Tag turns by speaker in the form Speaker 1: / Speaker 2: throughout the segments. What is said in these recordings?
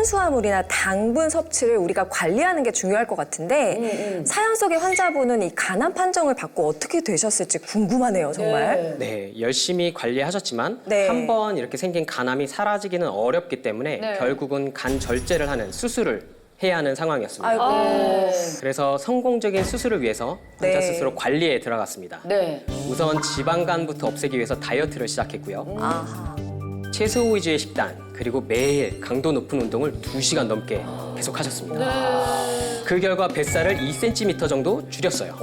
Speaker 1: 탄수화물이나 당분 섭취를 우리가 관리하는 게 중요할 것 같은데 사연 속의 환자분은 이 간암 판정을 받고 어떻게 되셨을지 궁금하네요, 정말.
Speaker 2: 네, 열심히 관리하셨지만
Speaker 1: 네.
Speaker 2: 한 번 이렇게 생긴 간암이 사라지기는 어렵기 때문에
Speaker 3: 네.
Speaker 2: 결국은 간 절제를 하는 수술을 해야 하는 상황이었습니다.
Speaker 1: 아이고.
Speaker 2: 그래서 성공적인 수술을 위해서 환자
Speaker 1: 네.
Speaker 2: 스스로 관리에 들어갔습니다.
Speaker 3: 네.
Speaker 2: 우선 지방간부터 없애기 위해서 다이어트를 시작했고요.
Speaker 1: 아하.
Speaker 2: 채소 위주의 식단, 그리고 매일 강도 높은 운동을 2시간 넘게 계속 하셨습니다. 그 결과 뱃살을 2cm 정도 줄였어요.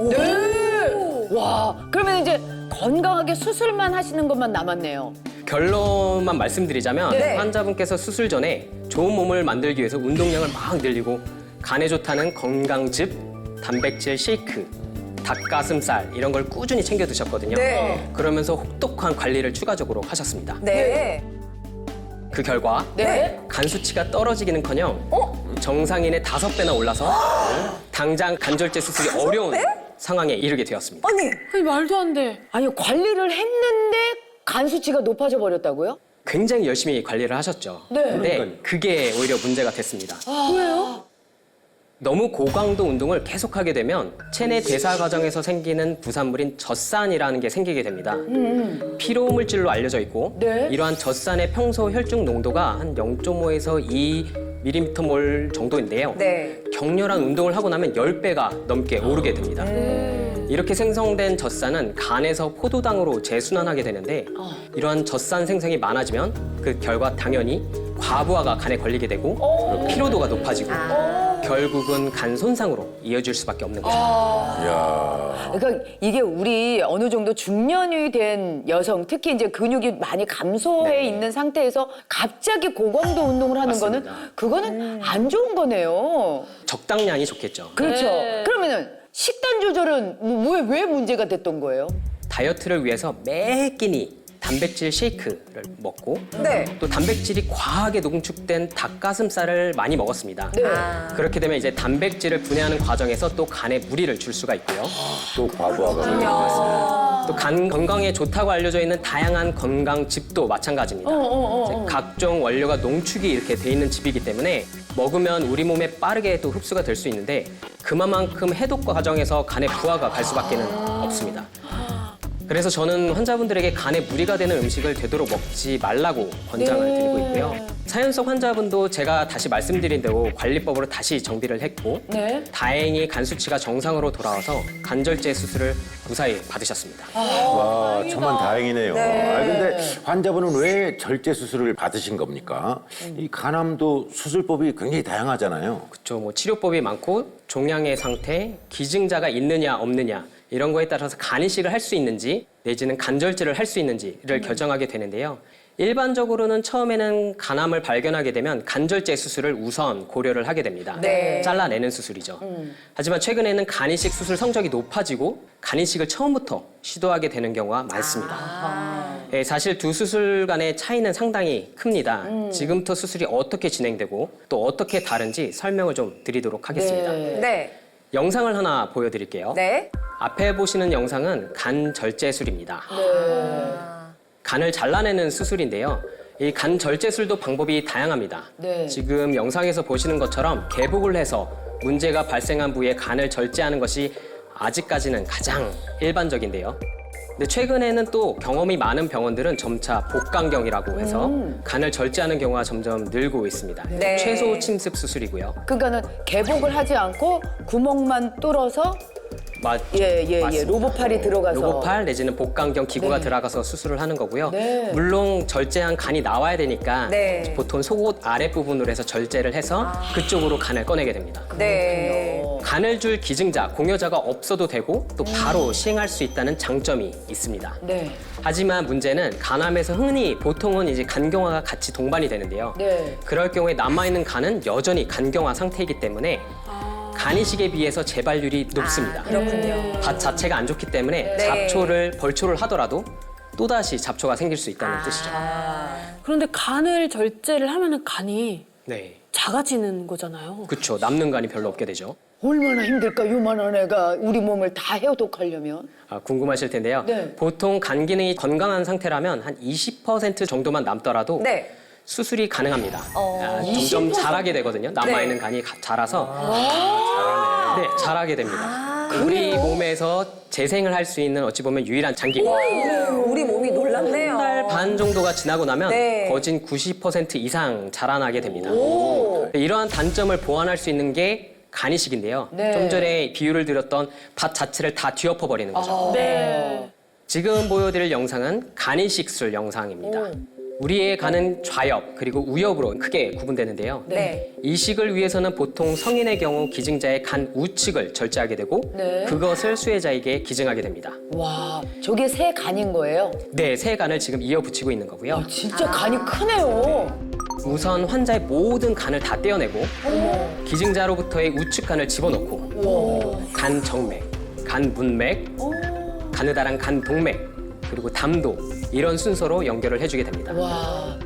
Speaker 3: 와, 그러면 이제 건강하게 수술만 하시는 것만 남았네요.
Speaker 2: 결론만 말씀드리자면
Speaker 1: 네.
Speaker 2: 환자분께서 수술 전에 좋은 몸을 만들기 위해서 운동량을 막 늘리고 간에 좋다는 건강즙, 단백질 쉐이크, 닭가슴살 이런 걸 꾸준히 챙겨 드셨거든요.
Speaker 1: 네.
Speaker 2: 그러면서 혹독한 관리를 추가적으로 하셨습니다.
Speaker 1: 네.
Speaker 2: 그 결과
Speaker 3: 네.
Speaker 2: 간 수치가 떨어지기는커녕 정상인의 5배나 올라서 당장 간절제 수술이 어려운 상황에 이르게 되었습니다.
Speaker 1: 아니,
Speaker 4: 아니 말도 안 돼.
Speaker 3: 아니, 관리를 했는데 간 수치가 높아져 버렸다고요?
Speaker 2: 굉장히 열심히 관리를 하셨죠.
Speaker 3: 네.
Speaker 2: 근데 그게 오히려 문제가 됐습니다.
Speaker 4: 왜요?
Speaker 2: 너무 고강도 운동을 계속하게 되면 체내 대사 과정에서 생기는 부산물인 젖산이라는 게 생기게 됩니다. 피로 물질로 알려져 있고
Speaker 3: 네.
Speaker 2: 이러한 젖산의 평소 혈중 농도가 한 0.5에서 2mol 정도인데요.
Speaker 1: 네.
Speaker 2: 격렬한 운동을 하고 나면 10배가 넘게 오르게 됩니다. 이렇게 생성된 젖산은 간에서 포도당으로 재순환하게 되는데 이러한 젖산 생성이 많아지면 그 결과 당연히 과부하가 간에 걸리게 되고 그리고 피로도가 높아지고 결국은 간 손상으로 이어질 수밖에 없는 거죠.
Speaker 3: 그러니까 이게 우리 어느 정도 중년이 된 여성, 특히 이제 근육이 많이 감소해
Speaker 2: 네.
Speaker 3: 있는 상태에서 갑자기 고강도 운동을 하는
Speaker 2: 맞습니다.
Speaker 3: 거는 그거는 안 좋은 거네요.
Speaker 2: 적당량이 좋겠죠.
Speaker 3: 그렇죠.
Speaker 4: 네.
Speaker 3: 그러면은 식단 조절은 왜 문제가 됐던 거예요?
Speaker 2: 다이어트를 위해서 매 끼니 단백질 쉐이크를 먹고
Speaker 1: 네.
Speaker 2: 또 단백질이 과하게 농축된 닭가슴살을 많이 먹었습니다.
Speaker 3: 네.
Speaker 2: 그렇게 되면 이제 단백질을 분해하는 과정에서 또 간에 무리를 줄 수가 있고요.
Speaker 5: 또 과부하가
Speaker 2: 또 간 건강에 좋다고 알려져 있는 다양한 건강즙도 마찬가지입니다. 이제 각종 원료가 농축이 이렇게 돼 있는 즙이기 때문에 먹으면 우리 몸에 빠르게 또 흡수가 될 수 있는데 그만큼 해독 과정에서 간에 부하가 갈 수밖에는 없습니다. 그래서 저는 환자분들에게 간에 무리가 되는 음식을 되도록 먹지 말라고 권장을 드리고 있고요. 사연 속 환자분도 제가 다시 말씀드린 대로 관리법으로 다시 정비를 했고
Speaker 3: 네.
Speaker 2: 다행히 간 수치가 정상으로 돌아와서 간절제 수술을 무사히 받으셨습니다.
Speaker 5: 와, 천만 다행이네요. 근데 환자분은 왜 절제 수술을 받으신 겁니까? 이 간암도 수술법이 굉장히 다양하잖아요.
Speaker 2: 그렇죠. 뭐 치료법이 많고 종양의 상태, 기증자가 있느냐 없느냐 이런 거에 따라서 간 이식을 할 수 있는지 내지는 간절제를 할 수 있는지를 결정하게 되는데요. 일반적으로는 처음에는 간암을 발견하게 되면 간절제 수술을 우선 고려를 하게 됩니다.
Speaker 1: 네.
Speaker 2: 잘라내는 수술이죠. 하지만 최근에는 간 이식 수술 성적이 높아지고 간 이식을 처음부터 시도하게 되는 경우가 많습니다. 예, 사실 두 수술 간의 차이는 상당히 큽니다. 지금부터 수술이 어떻게 진행되고 또 어떻게 다른지 설명을 좀 드리도록 하겠습니다.
Speaker 1: 네.
Speaker 2: 영상을 하나 보여드릴게요.
Speaker 1: 네.
Speaker 2: 앞에 보시는 영상은 간 절제술입니다. 간을 잘라내는 수술인데요. 이 간 절제술도 방법이 다양합니다.
Speaker 3: 네.
Speaker 2: 지금 영상에서 보시는 것처럼 개복을 해서 문제가 발생한 부위에 간을 절제하는 것이 아직까지는 가장 일반적인데요. 근데 최근에는 또 경험이 많은 병원들은 점차 복강경이라고 해서 간을 절제하는 경우가 점점 늘고 있습니다.
Speaker 1: 네.
Speaker 2: 최소 침습 수술이고요.
Speaker 3: 그러니까는 개복을 하지 않고 구멍만 뚫어서
Speaker 2: 맞습니다.
Speaker 3: 로봇팔이 들어가서
Speaker 2: 로봇팔 내지는 복강경 기구가 들어가서 수술을 하는 거고요.
Speaker 3: 네.
Speaker 2: 물론 절제한 간이 나와야 되니까
Speaker 1: 네.
Speaker 2: 보통 속옷 아랫부분으로 해서 절제를 해서 그쪽으로 간을 꺼내게 됩니다.
Speaker 1: 네.
Speaker 2: 간을 줄 기증자, 공여자가 없어도 되고 또 바로 시행할 수 있다는 장점이 있습니다.
Speaker 3: 네.
Speaker 2: 하지만 문제는 간암에서 흔히 보통은 이제 간경화가 같이 동반이 되는데요.
Speaker 3: 네.
Speaker 2: 그럴 경우에 남아있는 간은 여전히 간경화 상태이기 때문에 간 이식에 비해서 재발률이 높습니다.
Speaker 1: 그렇군요.
Speaker 2: 밭 자체가 안 좋기 때문에
Speaker 1: 네.
Speaker 2: 벌초를 하더라도 또다시 잡초가 생길 수 있다는 뜻이죠.
Speaker 4: 그런데 간을 절제를 하면은 간이
Speaker 2: 네,
Speaker 4: 작아지는 거잖아요.
Speaker 2: 그렇죠. 남는 간이 별로 없게 되죠.
Speaker 3: 얼마나 힘들까, 요만한 애가 우리 몸을 다 해독하려면.
Speaker 2: 궁금하실 텐데요.
Speaker 3: 네.
Speaker 2: 보통 간 기능이 건강한 상태라면 한 20% 정도만 남더라도
Speaker 1: 네.
Speaker 2: 수술이 가능합니다. 점점 자라게 되거든요. 남아있는 간이 자라서 네, 자라게 됩니다. 우리 몸에서 재생을 할 수 있는 어찌 보면 유일한 장기입니다.
Speaker 1: 우리 몸이 놀랍네요.
Speaker 2: 한 달 반 정도가 지나고 나면
Speaker 1: 네.
Speaker 2: 거진 90% 이상 자라나게 됩니다. 이러한 단점을 보완할 수 있는 게 간이식인데요.
Speaker 3: 네.
Speaker 2: 좀 전에 비유를 드렸던 밭 자체를 다 뒤엎어버리는 거죠.
Speaker 4: 네.
Speaker 2: 지금 보여드릴 영상은 간이식술 영상입니다. 우리의 간은 좌엽 그리고 우엽으로 크게 구분되는데요.
Speaker 1: 네.
Speaker 2: 이식을 위해서는 보통 성인의 경우 기증자의 간 우측을 절제하게 되고
Speaker 3: 네.
Speaker 2: 그것을 수혜자에게 기증하게 됩니다.
Speaker 3: 와, 저게 새 간인 거예요?
Speaker 2: 네, 새 간을 지금 이어 붙이고 있는 거고요.
Speaker 3: 진짜 간이 크네요.
Speaker 2: 우선 환자의 모든 간을 다 떼어내고 기증자로부터의 우측 간을 집어넣고 간 정맥, 간 문맥, 가느다란 간 동맥, 그리고 담도 이런 순서로 연결을 해주게 됩니다.
Speaker 3: 와,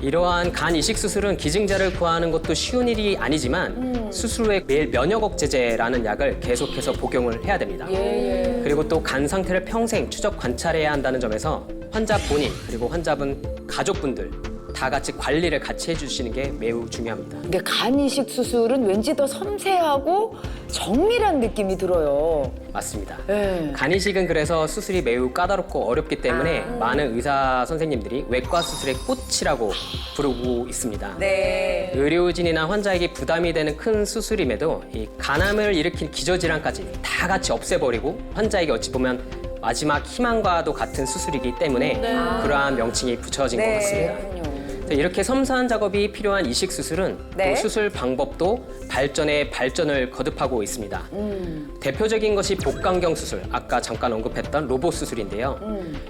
Speaker 2: 이러한 간 이식 수술은 기증자를 구하는 것도 쉬운 일이 아니지만 수술 후에 매일 면역 억제제라는 약을 계속해서 복용을 해야 됩니다. 그리고 또 간 상태를 평생 추적 관찰해야 한다는 점에서 환자 본인 그리고 환자분 가족분들 다 같이 관리를 같이 해주시는 게 매우 중요합니다.
Speaker 3: 근데 간 이식 수술은 왠지 더 섬세하고 정밀한 느낌이 들어요.
Speaker 2: 맞습니다.
Speaker 3: 네.
Speaker 2: 간 이식은 그래서 수술이 매우 까다롭고 어렵기 때문에 많은 의사 선생님들이 외과 수술의 꽃이라고 부르고 있습니다.
Speaker 1: 네.
Speaker 2: 의료진이나 환자에게 부담이 되는 큰 수술임에도 이 간암을 일으킨 기저질환까지 다 같이 없애버리고 환자에게 어찌 보면 마지막 희망과도 같은 수술이기 때문에 그러한 명칭이 붙여진 것 같습니다. 이렇게 섬세한 작업이 필요한 이식 수술은
Speaker 1: 네.
Speaker 2: 또 수술 방법도 발전에 발전을 거듭하고 있습니다. 대표적인 것이 복강경 수술, 아까 잠깐 언급했던 로봇 수술인데요.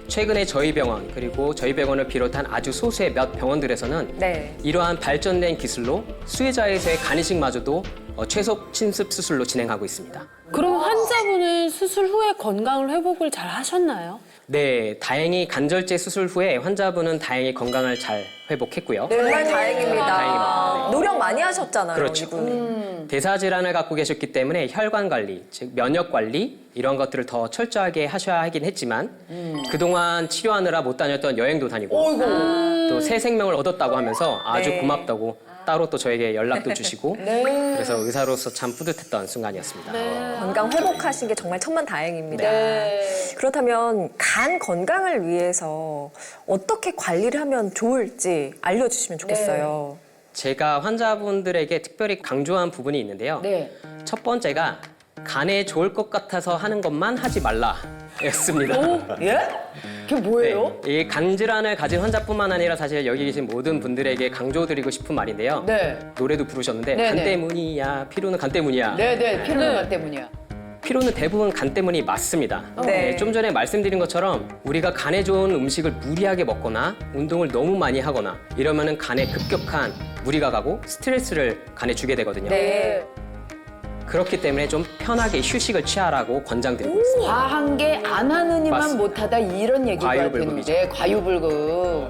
Speaker 2: 최근에 저희 병원 그리고 저희 병원을 비롯한 아주 소수의 몇 병원들에서는
Speaker 1: 네.
Speaker 2: 이러한 발전된 기술로 수혜자에서의 간이식마저도 최소 침습 수술로 진행하고 있습니다.
Speaker 4: 그럼 환자분은 수술 후에 건강을 회복을 잘 하셨나요?
Speaker 2: 네, 다행히 간절제 수술 후에 환자분은 다행히 건강을 잘 회복했고요.
Speaker 1: 정말 다행입니다.
Speaker 2: 다행입니다.
Speaker 1: 노력 많이 하셨잖아요.
Speaker 2: 그렇죠.
Speaker 1: 이분이.
Speaker 2: 대사 질환을 갖고 계셨기 때문에 혈관 관리, 즉 면역 관리 이런 것들을 더 철저하게 하셔야 하긴 했지만 그동안 치료하느라 못 다녔던 여행도 다니고 또 새 생명을 얻었다고 하면서 아주
Speaker 1: 네.
Speaker 2: 고맙다고 따로 또 저에게 연락도 주시고 그래서 의사로서 참 뿌듯했던 순간이었습니다.
Speaker 1: 건강 회복하신 게 정말 천만 다행입니다. 그렇다면 간 건강을 위해서 어떻게 관리를 하면 좋을지 알려주시면 좋겠어요.
Speaker 2: 제가 환자분들에게 특별히 강조한 부분이 있는데요.
Speaker 3: 네.
Speaker 2: 첫 번째가 간에 좋을 것 같아서 하는 것만 하지 말라였습니다.
Speaker 3: 예? 그게 뭐예요?
Speaker 2: 네, 이 간질환을 가진 환자뿐만 아니라 사실 여기 계신 모든 분들에게 강조드리고 싶은 말인데요.
Speaker 3: 네.
Speaker 2: 노래도 부르셨는데
Speaker 3: 네,
Speaker 2: 간
Speaker 3: 네.
Speaker 2: 때문이야, 피로는 간 때문이야.
Speaker 3: 네, 피로는 간 때문이야.
Speaker 2: 피로는 대부분 간 때문이 맞습니다.
Speaker 1: 네.
Speaker 2: 좀 전에 말씀드린 것처럼 우리가 간에 좋은 음식을 무리하게 먹거나 운동을 너무 많이 하거나 이러면은 간에 급격한 무리가 가고 스트레스를 간에 주게 되거든요.
Speaker 1: 네.
Speaker 2: 그렇기 때문에 좀 편하게 휴식을 취하라고 권장드리고 있습니다.
Speaker 3: 과한 게 안 하느니만
Speaker 2: 맞습니다.
Speaker 3: 못하다 이런 얘기가
Speaker 2: 과유불급이죠.
Speaker 3: 되는데 과유불급.